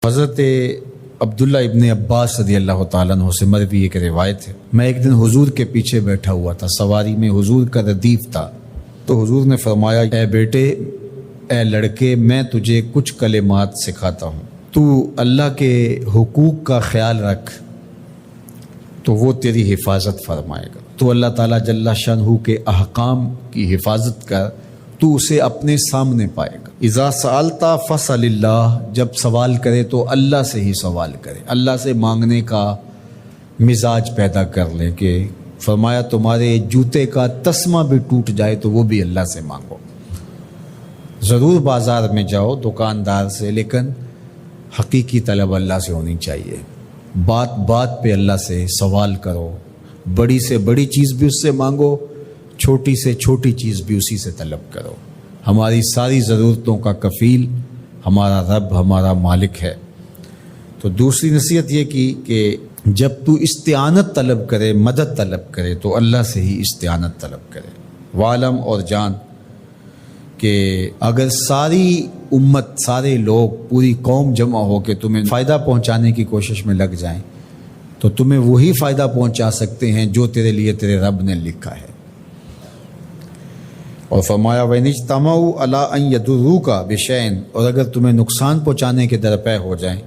حضرت عبداللہ ابن عباس رضی اللہ تعالیٰ عنہ سے مروی ایک روایت ہے، میں ایک دن حضور کے پیچھے بیٹھا ہوا تھا، سواری میں حضور کا ردیف تھا، تو حضور نے فرمایا اے بیٹے، اے لڑکے، میں تجھے کچھ کلمات سکھاتا ہوں، تو اللہ کے حقوق کا خیال رکھ تو وہ تیری حفاظت فرمائے گا۔ تو اللہ تعالیٰ جل شانہ کے احکام کی حفاظت کر، تو اسے اپنے سامنے پائے گا۔ اذا سألت فسأل اللہ، جب سوال کرے تو اللہ سے ہی سوال کرے، اللہ سے مانگنے کا مزاج پیدا کر لے کہ فرمایا تمہارے جوتے کا تسمہ بھی ٹوٹ جائے تو وہ بھی اللہ سے مانگو۔ ضرور بازار میں جاؤ دکاندار سے، لیکن حقیقی طلب اللہ سے ہونی چاہیے۔ بات بات پہ اللہ سے سوال کرو، بڑی سے بڑی چیز بھی اس سے مانگو، چھوٹی سے چھوٹی چیز بھی اسی سے طلب کرو۔ ہماری ساری ضرورتوں کا کفیل ہمارا رب، ہمارا مالک ہے۔ تو دوسری نصیحت یہ کی کہ جب تو استعانت طلب کرے، مدد طلب کرے تو اللہ سے ہی استعانت طلب کرے۔ وعلم، اور جان کہ اگر ساری امت، سارے لوگ، پوری قوم جمع ہو کے تمہیں فائدہ پہنچانے کی کوشش میں لگ جائیں تو تمہیں وہی فائدہ پہنچا سکتے ہیں جو تیرے لیے تیرے رب نے لکھا ہے۔ اور فرمایا وَإِنِ اجْتَمَعُوا عَلَىٰ أَن يَضُرُّوكَ بِشَيْءٍ، اور اگر تمہیں نقصان پہنچانے کے درپے ہو جائیں،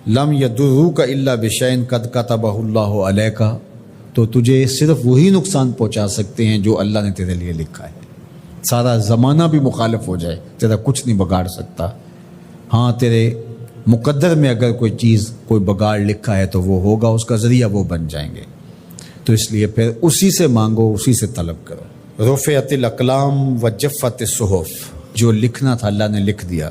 لَمْ يَضُرُّوكَ إِلَّا بِشَيْءٍ قَدْ كَتَبَهُ اللَّهُ عَلَيْكَ، تو تجھے صرف وہی نقصان پہنچا سکتے ہیں جو اللہ نے تیرے لیے لکھا ہے۔ سارا زمانہ بھی مخالف ہو جائے، تیرا کچھ نہیں بگاڑ سکتا۔ ہاں، تیرے مقدر میں اگر کوئی چیز، کوئی بگاڑ لکھا ہے تو وہ ہوگا، اس کا ذریعہ وہ بن جائیں گے۔ تو اس لیے پھر اسی سے مانگو، اسی سے طلب کرو۔ رفعت الاقلام وجفت الصحف، جو لکھنا تھا اللہ نے لکھ دیا،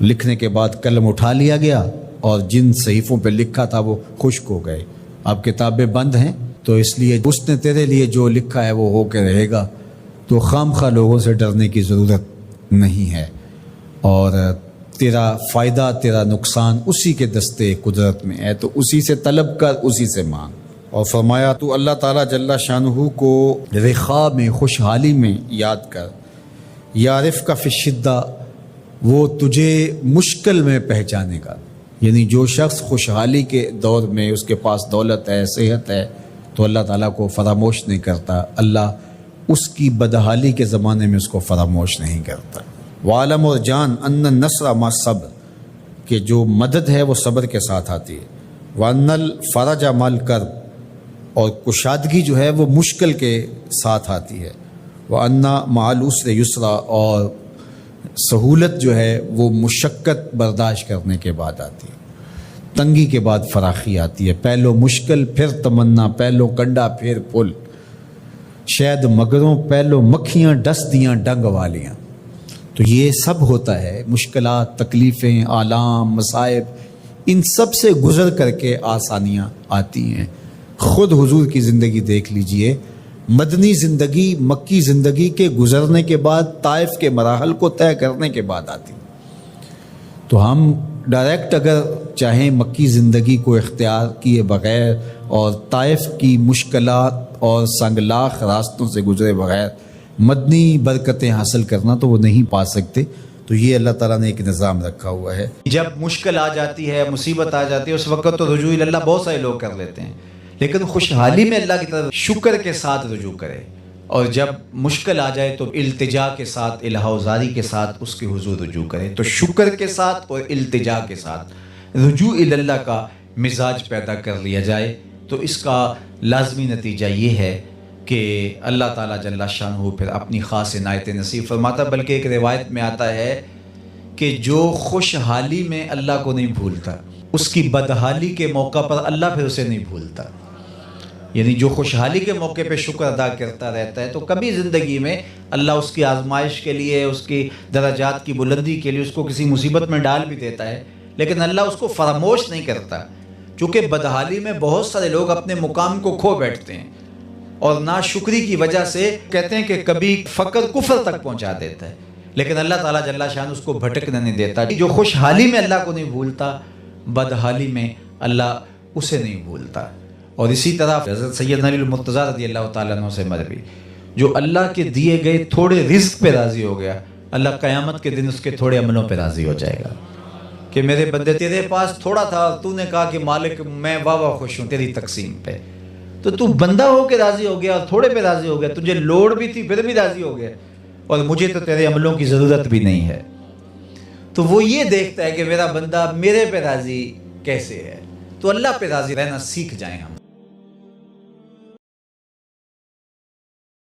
لکھنے کے بعد قلم اٹھا لیا گیا اور جن صحیفوں پہ لکھا تھا وہ خشک ہو گئے۔ اب کتابیں بند ہیں، تو اس لیے اس نے تیرے لیے جو لکھا ہے وہ ہو کے رہے گا، تو خام خواہ لوگوں سے ڈرنے کی ضرورت نہیں ہے، اور تیرا فائدہ، تیرا نقصان اسی کے دستے قدرت میں ہے، تو اسی سے طلب کر، اسی سے مانگ۔ اور فرمایا تو اللہ تعالیٰ جل شانہ کو رخا میں، خوشحالی میں یاد کر، یعرف کا فی الشدہ، وہ تجھے مشکل میں پہچانے گا۔ یعنی جو شخص خوشحالی کے دور میں اس کے پاس دولت ہے، صحت ہے، تو اللہ تعالیٰ کو فراموش نہیں کرتا، اللہ اس کی بدحالی کے زمانے میں اس کو فراموش نہیں کرتا۔ وعلم، اور جان، ان النصر مع الصبر، کہ جو مدد ہے وہ صبر کے ساتھ آتی ہے۔ وان الفرج مع الکرب، اور کشادگی جو ہے وہ مشکل کے ساتھ آتی ہے۔ وان مع العسر یسرا، اور سہولت جو ہے وہ مشقت برداشت کرنے کے بعد آتی ہے۔ تنگی کے بعد فراخی آتی ہے، پہلو مشکل پھر تمنا، پہلو کنڈا پھر پل، شاید مگروں پہلو مکھیاں ڈس دیاں ڈنگ والیاں۔ تو یہ سب ہوتا ہے، مشکلات، تکلیفیں، آلام، مصائب، ان سب سے گزر کر کے آسانیاں آتی ہیں۔ خود حضور کی زندگی دیکھ لیجئے، مدنی زندگی مکی زندگی کے گزرنے کے بعد، طائف کے مراحل کو طے کرنے کے بعد آتی۔ تو ہم ڈائریکٹ اگر چاہیں مکی زندگی کو اختیار کیے بغیر اور طائف کی مشکلات اور سنگلاخ راستوں سے گزرے بغیر مدنی برکتیں حاصل کرنا، تو وہ نہیں پا سکتے۔ تو یہ اللہ تعالیٰ نے ایک نظام رکھا ہوا ہے۔ جب مشکل آ جاتی ہے، مصیبت آ جاتی ہے، اس وقت تو رجوع اللہ بہت سارے لوگ کر لیتے ہیں، لیکن خوشحالی میں اللہ کی طرف شکر کے ساتھ رجوع کرے، اور جب مشکل آ جائے تو التجا کے ساتھ، الہا زاری کے ساتھ اس کے حضور رجوع کرے۔ تو شکر کے ساتھ اور التجا کے ساتھ رجوع اللہ کا مزاج پیدا کر لیا جائے، تو اس کا لازمی نتیجہ یہ ہے کہ اللہ تعالیٰ جل شانہ پھر اپنی خاص عنایت نصیب فرماتا۔ بلکہ ایک روایت میں آتا ہے کہ جو خوشحالی میں اللہ کو نہیں بھولتا، اس کی بدحالی کے موقع پر اللہ پھر اسے نہیں بھولتا۔ یعنی جو خوشحالی کے موقع پہ شکر ادا کرتا رہتا ہے، تو کبھی زندگی میں اللہ اس کی آزمائش کے لیے، اس کی درجات کی بلندی کے لیے اس کو کسی مصیبت میں ڈال بھی دیتا ہے، لیکن اللہ اس کو فراموش نہیں کرتا۔ چونکہ بدحالی میں بہت سارے لوگ اپنے مقام کو کھو بیٹھتے ہیں، اور ناشکری کی وجہ سے کہتے ہیں کہ کبھی فقر کفر تک پہنچا دیتا ہے، لیکن اللہ تعالیٰ جل شان اس کو بھٹکنے نہیں دیتا۔ جو خوشحالی میں اللہ کو نہیں بھولتا، بدحالی میں اللہ اسے نہیں بھولتا۔ اور اسی طرح حضرت سیدنا علی المرتضیٰ رضی اللہ تعالیٰ عنہ سے مروی، جو اللہ کے دیے گئے تھوڑے رزق پہ راضی ہو گیا، اللہ قیامت کے دن اس کے تھوڑے عملوں پہ راضی ہو جائے گا۔ کہ میرے بندے تیرے پاس تھوڑا تھا، تو نے کہا کہ مالک میں واہ واہ خوش ہوں تیری تقسیم پہ، تو بندہ ہو کے راضی ہو گیا اور تھوڑے پہ راضی ہو گیا، تجھے لوڑ بھی تھی پھر بھی راضی ہو گیا، اور مجھے تو تیرے عملوں کی ضرورت بھی نہیں ہے۔ تو وہ یہ دیکھتا ہے کہ میرا بندہ میرے پہ راضی کیسے ہے، تو اللہ پہ راضی رہنا سیکھ جائیں ہم۔